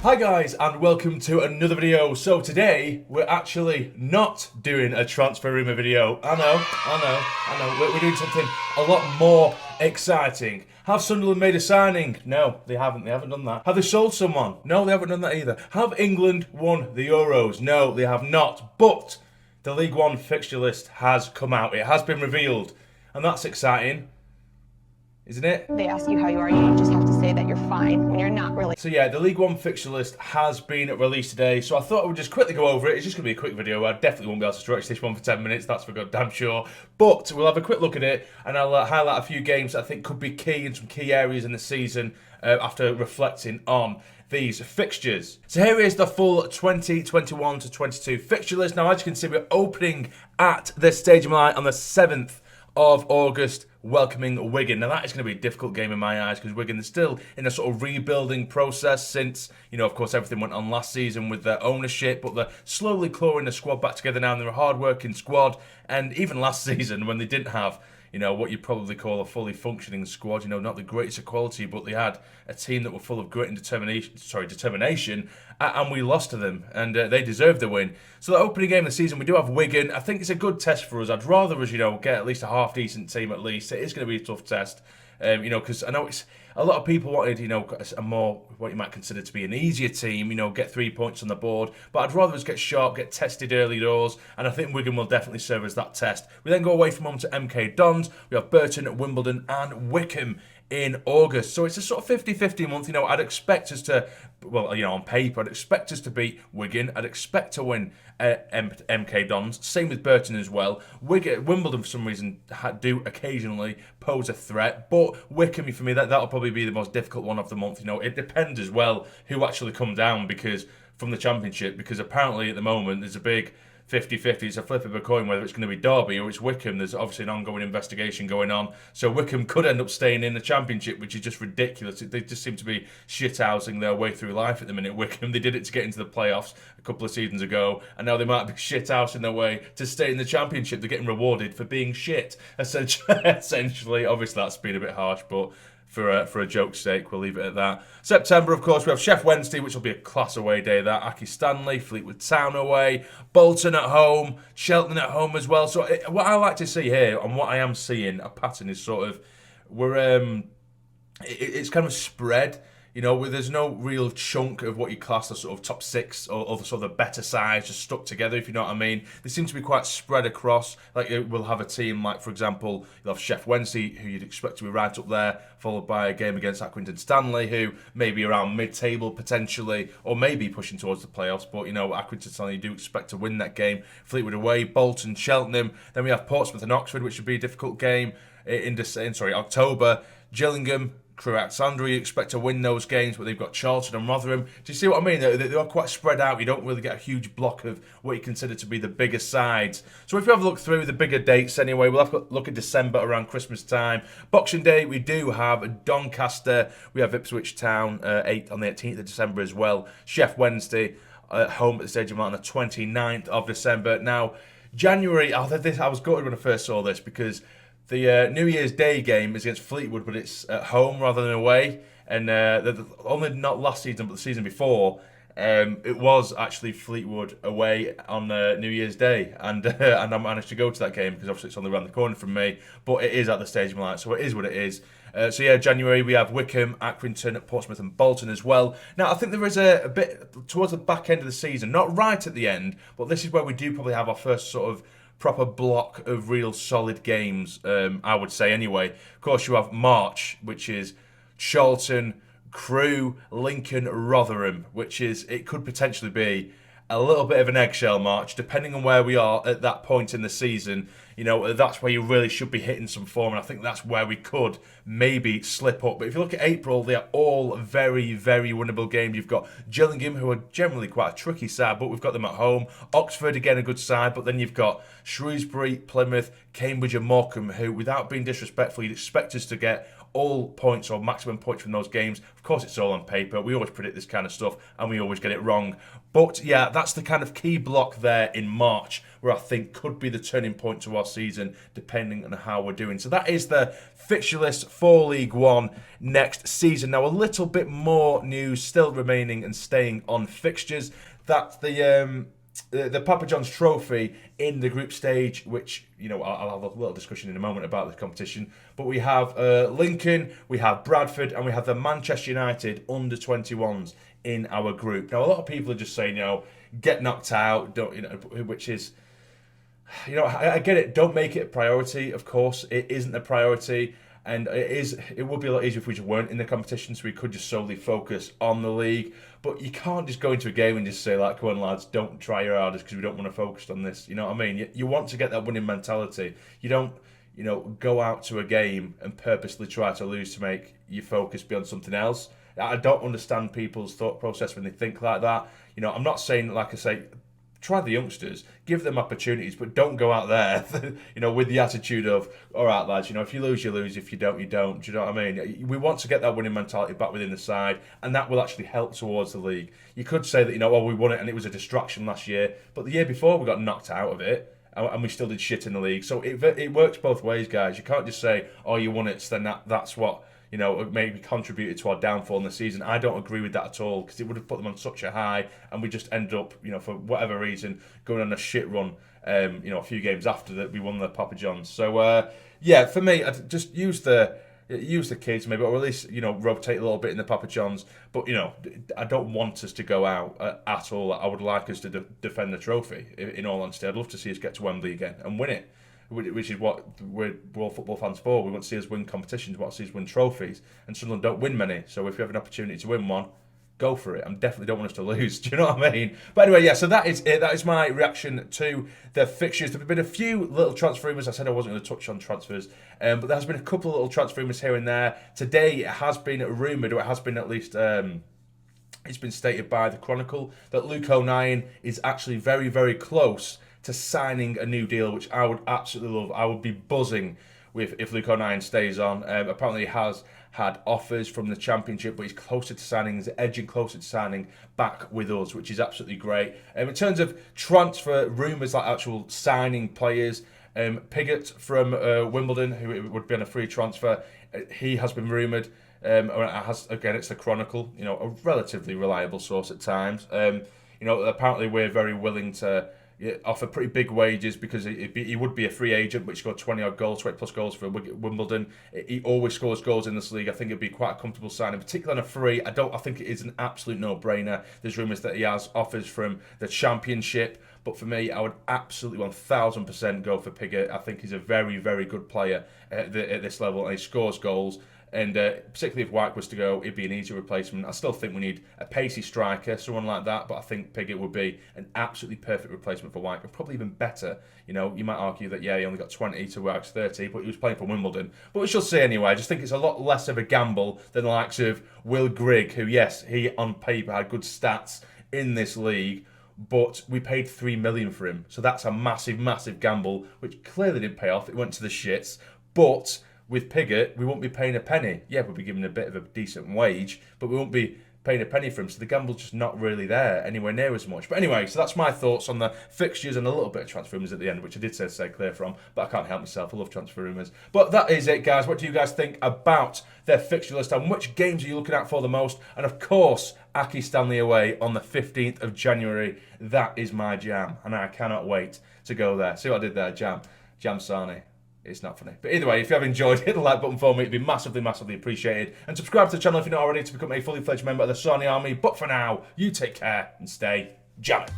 Hi guys, and welcome to another video. So today we're actually not doing a transfer rumour video. I know. We're doing something a lot more exciting. Have Sunderland made a signing? No, they haven't. They haven't done that. Have they sold someone? No, they haven't done that either. Have England won the Euros? No, they have not. But the League One fixture list has come out. It has been revealed, and that's exciting, isn't it? They ask you how you are, you just have to say that you're fine when you're not really. So yeah, the League One fixture list has been released today, so I thought I would just quickly go over it. It's just going to be a quick video. I definitely won't be able to stretch this one for 10 minutes, that's for goddamn sure. But we'll have a quick look at it, and I'll highlight a few games that I think could be key in some key areas in the season after reflecting on these fixtures. So here is the full 2021 to 22 fixture list. Now, as you can see, we're opening at the Stadium Light on the 7th of August, welcoming Wigan. Now that is going to be a difficult game in my eyes because Wigan is still in a sort of rebuilding process since, you know, of course everything went on last season with their ownership, but they're slowly clawing the squad back together now, and they're a hard-working squad. And even last season when they didn't have, you know, what you'd probably call a fully functioning squad, you know, not the greatest of quality, but they had a team that were full of grit and determination, and we lost to them, and they deserved the win. So the opening game of the season, we do have Wigan. I think it's a good test for us. I'd rather us, you know, get at least a half-decent team at least. It is going to be a tough test, you know, because I know it's a lot of people wanted, you know, a more, what you might consider to be an easier team, you know, get 3 points on the board. But I'd rather us get sharp, get tested early doors, and I think Wigan will definitely serve as that test. We then go away from home to MK Dons. We have Burton, Wimbledon, and Wickham in August. So it's a sort of 50-50 month. You know, I'd expect us to, well, you know, on paper, I'd expect us to beat Wigan. I'd expect to win MK Dons. Same with Burton as well. Wimbledon, for some reason, do occasionally pose a threat. But Wickham, for me, that'll probably be the most difficult one of the month. You know, it depends as well who actually come down from the Championship, because apparently at the moment there's a big 50-50, it's a flip of a coin whether it's going to be Derby or it's Wickham. There's obviously an ongoing investigation going on, so Wickham could end up staying in the Championship, which is just ridiculous. They just seem to be shithousing their way through life at the minute. Wickham, they did it to get into the playoffs a couple of seasons ago, and now they might be shithousing their way to stay in the Championship. They're getting rewarded for being shit, essentially. Obviously that's been a bit harsh, but for a joke's sake, we'll leave it at that. September, of course, we have Sheff Wednesday, which will be a class away day. That Aki Stanley, Fleetwood Town away, Bolton at home, Cheltenham at home as well. So what I like to see here, and what I am seeing, a pattern is sort of it's kind of spread. You know, where there's no real chunk of what you class as sort of top six or sort of the better sides just stuck together, if you know what I mean. They seem to be quite spread across. Like, we'll have a team like, for example, you'll have Sheff Wednesday, who you'd expect to be right up there, followed by a game against Accrington Stanley, who may be around mid-table potentially, or maybe pushing towards the playoffs. But, you know, Accrington Stanley, you do expect to win that game. Fleetwood away, Bolton, Cheltenham. Then we have Portsmouth and Oxford, which would be a difficult game in October. Gillingham, Crewe Alexandria, you expect to win those games, but they've got Charlton and Rotherham. Do you see what I mean? They are quite spread out. You don't really get a huge block of what you consider to be the bigger sides. So if you have a look through the bigger dates anyway, we'll have a look at December around Christmas time. Boxing Day, we do have Doncaster. We have Ipswich Town on the 18th of December as well. Sheff Wednesday, home at the Stadium on the 29th of December. Now, January, I was gutted when I first saw this because the New Year's Day game is against Fleetwood, but it's at home rather than away. And only not last season, but the season before, it was actually Fleetwood away on New Year's Day. And I managed to go to that game because obviously it's only around the corner from me. But it is at the Stadium Light, so it is what it is. So yeah, January we have Wickham, Accrington, Portsmouth and Bolton as well. Now I think there is a bit towards the back end of the season, not right at the end, but this is where we do probably have our first sort of proper block of real solid games, I would say anyway. Of course, you have March, which is Charlton, Crewe, Lincoln, Rotherham, it could potentially be a little bit of an eggshell March, depending on where we are at that point in the season. You know, that's where you really should be hitting some form, and I think that's where we could maybe slip up. But if you look at April, they are all very, very winnable games. You've got Gillingham, who are generally quite a tricky side, but we've got them at home. Oxford, again, a good side, but then you've got Shrewsbury, Plymouth, Cambridge and Morecambe, who, without being disrespectful, you'd expect us to get all points or maximum points from those games. Of course, it's all on paper. We always predict this kind of stuff, and we always get it wrong. But yeah, that's the kind of key block there in March, where I think could be the turning point to our season, depending on how we're doing. So that is the fixture list for League One next season. Now, a little bit more news still remaining and staying on fixtures. That's the Papa John's Trophy in the group stage, which, you know, I'll have a little discussion in a moment about the competition. But we have Lincoln, we have Bradford, and we have the Manchester United under-21s in our group. Now, a lot of people are just saying, you know, get knocked out, don't, you know, which is, you know, I get it. Don't make it a priority. Of course, it isn't a priority. And it would be a lot easier if we just weren't in the competition, so we could just solely focus on the league. But you can't just go into a game and just say, like, come on, lads, don't try your hardest because we don't want to focus on this. You know what I mean? You want to get that winning mentality. You don't, you know, go out to a game and purposely try to lose to make your focus be on something else. I don't understand people's thought process when they think like that. You know, I'm not saying, like I say, try the youngsters, give them opportunities, but don't go out there, you know, with the attitude of, all right, lads, you know, if you lose, you lose. If you don't, you don't. Do you know what I mean? We want to get that winning mentality back within the side, and that will actually help towards the league. You could say that, you know, well, we won it and it was a distraction last year, but the year before we got knocked out of it, and we still did shit in the league. So it works both ways, guys. You can't just say, oh, you won it, so then that's what, you know, maybe contributed to our downfall in the season. I don't agree with that at all, because it would have put them on such a high, and we just ended up, you know, for whatever reason, going on a shit run, you know, a few games after that we won the Papa John's. So, yeah, for me, I'd just use the kids maybe, or at least, you know, rotate a little bit in the Papa John's. But, you know, I don't want us to go out at all. I would like us to defend the trophy, in all honesty. I'd love to see us get to Wembley again and win it, which is what we're all football fans for. We want to see us win competitions, we want to see us win trophies, and Sunderland don't win many. So if you have an opportunity to win one, go for it. I definitely don't want us to lose. Do you know what I mean? But anyway, yeah, so that is it. That is my reaction to the fixtures. There have been a few little transfer rumours. I said I wasn't going to touch on transfers, but there has been a couple of little transfer rumours here and there. Today, it has been rumoured, or it has been at least... it's been stated by the Chronicle that Luke O'Nien is actually very, very close to signing a new deal, which I would absolutely love. I would be buzzing with if Luke O'Nien stays on. Apparently, he has had offers from the Championship, but he's closer to signing, he's edging closer to signing back with us, which is absolutely great. In terms of transfer rumours, like actual signing players, Pigott from Wimbledon, who would be on a free transfer, he has been rumoured. Again, it's the Chronicle, you know, a relatively reliable source at times. You know, apparently we're very willing to offer pretty big wages because he would be a free agent, but he scored 20-odd goals, 20-plus goals for Wimbledon. He always scores goals in this league. I think it'd be quite a comfortable signing, particularly on a free. I think it is an absolute no-brainer. There's rumours that he has offers from the Championship, but for me, I would absolutely 1,000% go for Pigott. I think he's a very, very good player at this level, and he scores goals. And particularly if White was to go, it'd be an easy replacement. I still think we need a pacey striker, someone like that, but I think Pigott would be an absolutely perfect replacement for White, and probably even better. You know, you might argue that, yeah, he only got 20 to White's 30, but he was playing for Wimbledon. But we shall see anyway. I just think it's a lot less of a gamble than the likes of Will Grigg, who, yes, he on paper had good stats in this league, but we paid $3 million for him. So that's a massive, massive gamble, which clearly didn't pay off. It went to the shits. But with Pigott, we won't be paying a penny. Yeah, we'll be giving a bit of a decent wage, but we won't be paying a penny for him. So the gamble's just not really there anywhere near as much. But anyway, so that's my thoughts on the fixtures and a little bit of transfer rumours at the end, which I did say to stay clear from, but I can't help myself. I love transfer rumours. But that is it, guys. What do you guys think about their fixture list, and which games are you looking at for the most? And of course, Aki Stanley away on the 15th of January. That is my jam, and I cannot wait to go there. See what I did there, jamsarny. It's not funny. But either way, if you have enjoyed, hit the like button for me. It'd be massively, massively appreciated. And subscribe to the channel if you're not already to become a fully fledged member of the Sarny Army. But for now, you take care and stay jamming.